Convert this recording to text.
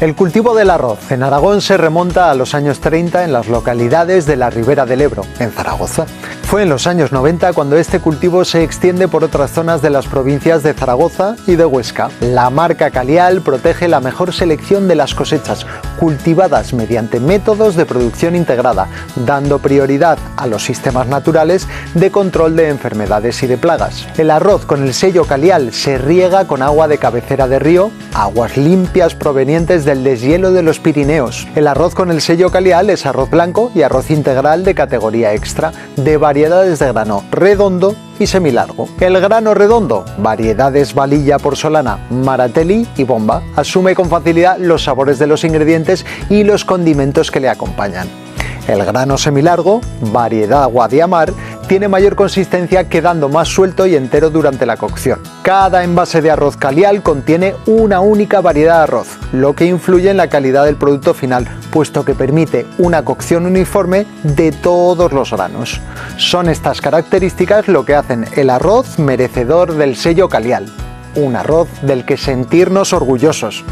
El cultivo del arroz en Aragón se remonta a los años 30 en las localidades de la Ribera del Ebro, en Zaragoza. Fue en los años 90 cuando este cultivo se extiende por otras zonas de las provincias de Zaragoza y de Huesca. La marca Calial protege la mejor selección de las cosechas, cultivadas mediante métodos de producción integrada, dando prioridad a los sistemas naturales de control de enfermedades y de plagas. El arroz con el sello Calial se riega con agua de cabecera de río, aguas limpias provenientes del deshielo de los Pirineos. El arroz con el sello Calial es arroz blanco y arroz integral de categoría extra, de variedades de grano redondo y semilargo. El grano redondo, variedades Valilla Porsolana, Maratelli y Bomba, asume con facilidad los sabores de los ingredientes y los condimentos que le acompañan. El grano semilargo, variedad Guadiamar, tiene mayor consistencia quedando más suelto y entero durante la cocción. Cada envase de arroz Calial contiene una única variedad de arroz, lo que influye en la calidad del producto final, puesto que permite una cocción uniforme de todos los granos. Son estas características lo que hacen el arroz merecedor del sello Calial, un arroz del que sentirnos orgullosos.